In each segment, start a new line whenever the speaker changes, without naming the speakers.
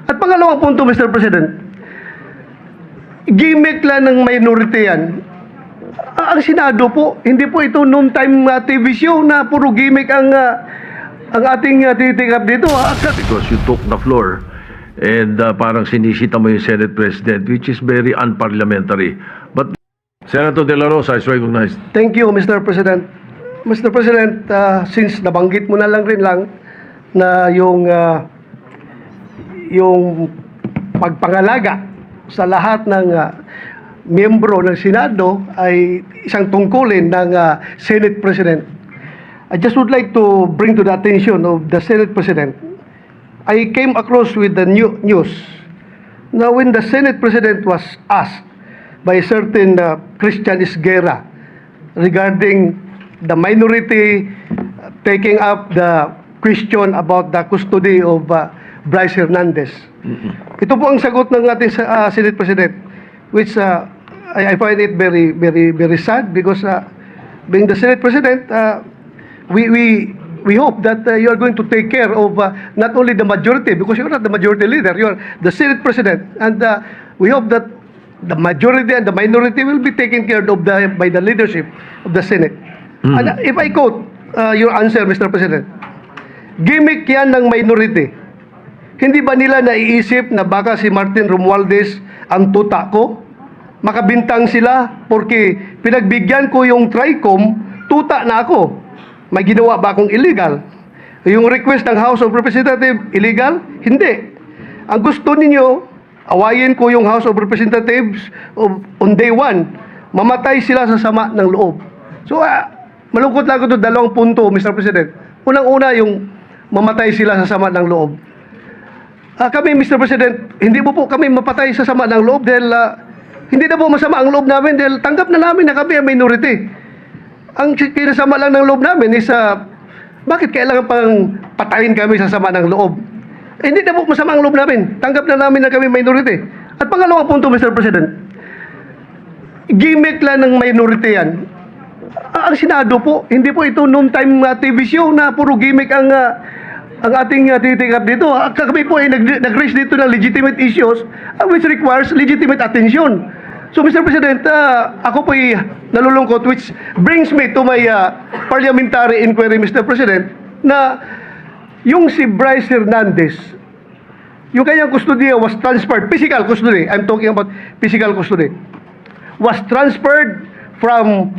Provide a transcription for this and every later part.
At pangalawang punto, Mr. President, gimmick lang ng minority yan. Ang Senado po, hindi po ito noon time TV show na puro gimmick ang ating titikap dito.
Because you took the floor and parang sinisita mo yung Senate President, which is very unparliamentary. But Senator De La Rosa is recognized.
Thank you, Mr. President. Mr. President, since nabanggit mo na lang rin lang na yung pagpangalaga sa lahat ng miyembro ng Senado ay isang tungkulin ng Senate President. I just would like to bring to the attention of the Senate President. I came across with the news na when the Senate President was asked by a certain Christian Esguerra regarding the minority taking up the question about the custody of Bryce Hernandez. Ito po ang sagot ng ating Senate President, which I find it very, very, very sad because being the Senate President, we hope that you are going to take care of not only the majority, because you are not the majority leader, you are the Senate President, and we hope that the majority and the minority will be taken care of by the leadership of the Senate. And if I quote your answer, Mr. President, gimmick yan ng minority. Hindi ba nila naiisip na baka si Martin Romualdez ang tuta ko? Makabintang sila porque pinagbigyan ko yung TRICOM, tuta na ako. May ginawa ba akong illegal? Yung request ng House of Representatives, illegal? Hindi. Ang gusto ninyo, awayin ko yung House of Representatives on day one. Mamatay sila sa sama ng loob. So, malungkot lang ko ito, dalawang punto, Mr. President. Unang-una, yung mamatay sila sa sama ng loob. Kami, Mr. President, hindi po kami mapatay sa sama ng loob dahil hindi na po masama ang loob namin dahil tanggap na namin na kami ang minority. Ang kinasama lang ng loob namin is bakit kailangan pang patayin kami sa sama ng loob? Hindi na po masama ang loob namin. Tanggap na namin na kami minority. At pangalawang punto, Mr. President, gimmick lang ng minority yan. Ang Senado po, hindi po ito noon time TV show na puro gimmick ang ating titikap dito. Kami po ay nag-raise dito ng legitimate issues which requires legitimate attention. So, Mr. President, ako po ay nalulungkot, which brings me to my parliamentary inquiry, Mr. President, na yung si Bryce Hernandez, yung kanyang custody was transferred, physical custody, I'm talking about physical custody, was transferred from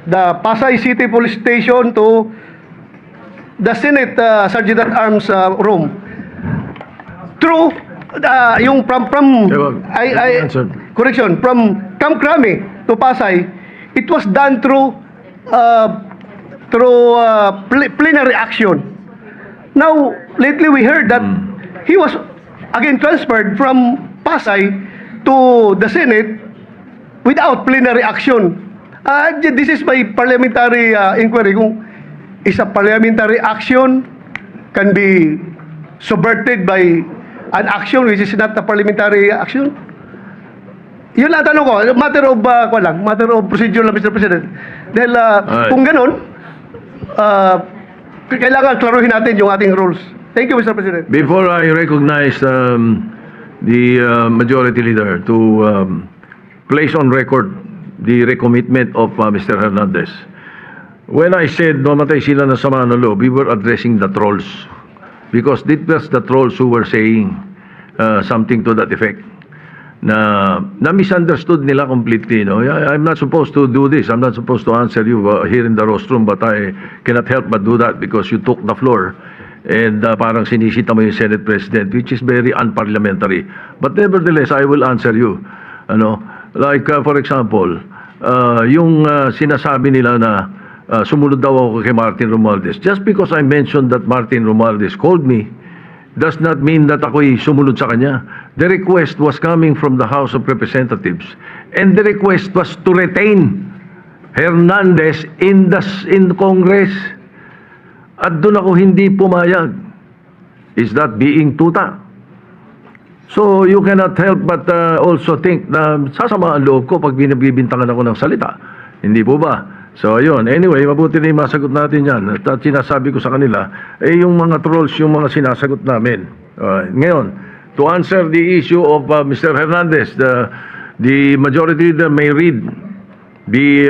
the Pasay City Police Station to the Senate Sergeant at Arms room. Through yung from correction, from Camp Crame to Pasay, it was done through plenary action. Now, lately we heard that he was again transferred from Pasay to the Senate without plenary action. This is my parliamentary inquiry. Kung is a parliamentary action can be subverted by an action which is not a parliamentary action? Yun lang tanong ko. Matter of procedure lang, Mr. President. Dahil kung ganun, kailangan klaruhin natin yung ating rules. Thank you, Mr. President.
Before I recognize the majority leader to place on record the recommitment of Mr. Hernandez, when I said mamatay sila na sama ng loob, we were addressing the trolls. Because it was the trolls who were saying something to that effect. Na misunderstood nila completely. No? I'm not supposed to do this. I'm not supposed to answer you here in the rostrum, but I cannot help but do that because you took the floor. And parang sinisita mo yung Senate President, which is very unparliamentary. But nevertheless, I will answer you. Like, for example, yung sinasabi nila na sumunod daw ako kay Martin Romualdez. Just because I mentioned that Martin Romualdez called me, does not mean that ako'y sumunod sa kanya. The request was coming from the House of Representatives. And the request was to retain Hernandez in Congress. At doon ako hindi pumayag. Is that being tuta? So you cannot help but also think na sasama ang loob ko pag binibintangan ako ng salita. Hindi po ba? So, ayun. Anyway, mabuti na yung masagot natin yan. At sinasabi ko sa kanila, yung mga trolls, yung mga sinasagot namin. Ngayon, to answer the issue of Mr. Hernandez. The majority leader may read the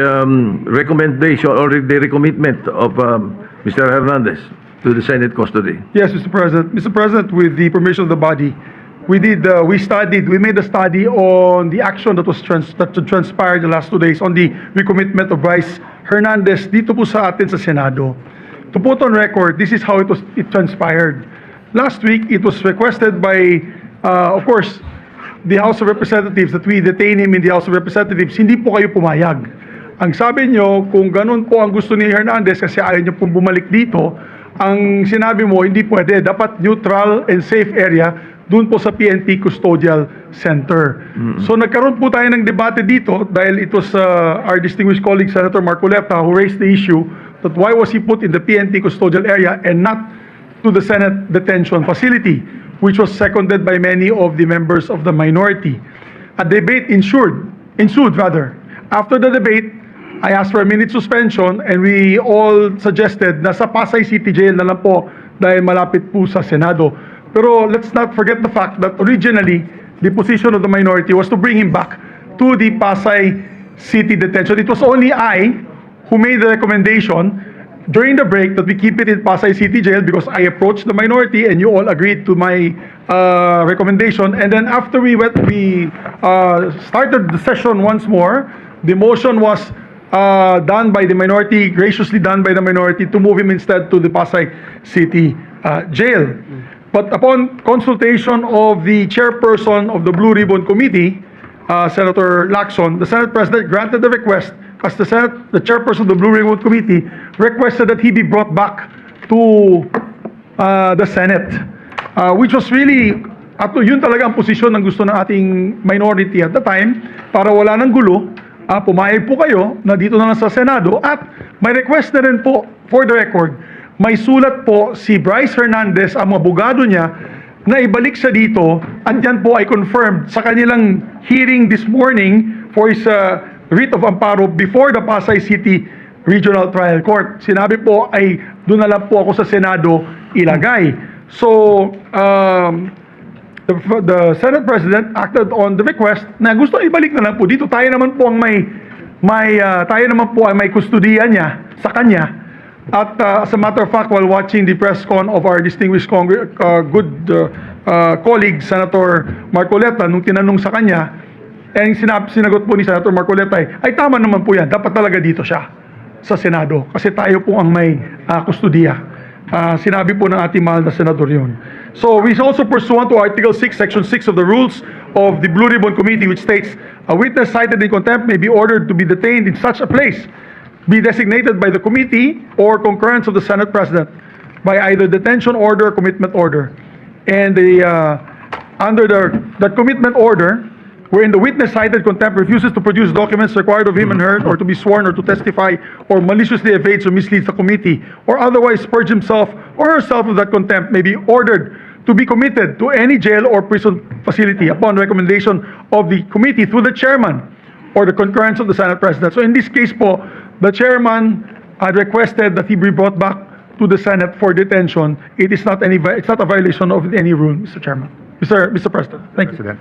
recommendation or the recommitment of Mr. Hernandez to the Senate custody.
Yes, Mr. President. Mr. President, with the permission of the body, we made a study on the action that transpired the last 2 days on the recommitment of Vice Hernandez dito po sa atin sa Senado. To put on record, this is how it transpired. Last week, it was requested by, of course, the House of Representatives that we detain him in the House of Representatives. Hindi po kayo pumayag. Ang sabi nyo, kung ganun po ang gusto ni Hernandez kasi ayaw nyo pong bumalik dito, ang sinabi mo, hindi pwede. Dapat neutral and safe area doon po sa PNP Custodial Center. So nagkaroon po tayo ng debate dito dahil it was our distinguished colleague Senator Marcoleta who raised the issue that why was he put in the PNP Custodial area and not to the Senate Detention Facility, which was seconded by many of the members of the minority. A debate ensued. After the debate, I asked for a minute suspension and we all suggested na sa Pasay City Jail na lang po dahil malapit po sa Senado. Pero let's not forget the fact that originally, the position of the minority was to bring him back to the Pasay City Detention. It was only I who made the recommendation during the break that we keep it in Pasay City Jail because I approached the minority and you all agreed to my recommendation. And then after we started the session once more, the motion was done by the minority, graciously done by the minority to move him instead to the Pasay City Jail. But upon consultation of the chairperson of the Blue Ribbon Committee, Senator Lacson, the Senate President granted the request as the chairperson of the Blue Ribbon Committee requested that he be brought back to the Senate, which was really, yun talaga ang posisyon ng gusto ng ating minority at the time, para wala ng gulo, pumayag po kayo na dito na lang sa Senado at may request na rin po, for the record, may sulat po si Bryce Hernandez, ang abogado niya, na ibalik siya dito at yan po ay confirmed sa kanilang hearing this morning for his writ of amparo before the Pasay City Regional Trial Court. Sinabi po ay doon na lang po ako sa Senado ilagay. So, the Senate President acted on the request na gusto ibalik na lang po dito. Tayo naman po ang may kustodiya niya sa kanya. At as a matter of fact, while watching the press con of our distinguished colleague Senator Marcoleta, nung tinanong sa kanya, sinagot po ni Senator Marcoleta ay tama naman po yan, dapat talaga dito siya sa Senado kasi tayo po ang may kustodiya. Sinabi po ng ating mahal na senador yun. So we also pursuant to Article 6, Section 6 of the Rules of the Blue Ribbon Committee, which states, a witness cited in contempt may be ordered to be detained in such a place, be designated by the committee or concurrence of the Senate President by either detention order or commitment order. And under that commitment order, wherein the witness cited contempt refuses to produce documents required of him and her or to be sworn or to testify or maliciously evades or misleads the committee or otherwise purge himself or herself of that contempt may be ordered to be committed to any jail or prison facility upon recommendation of the committee through the chairman or the concurrence of the Senate President. So in this case po, the chairman had requested that he be brought back to the Senate for detention. It's not a violation of any rule, Mr. Chairman. Mr. President, thank you.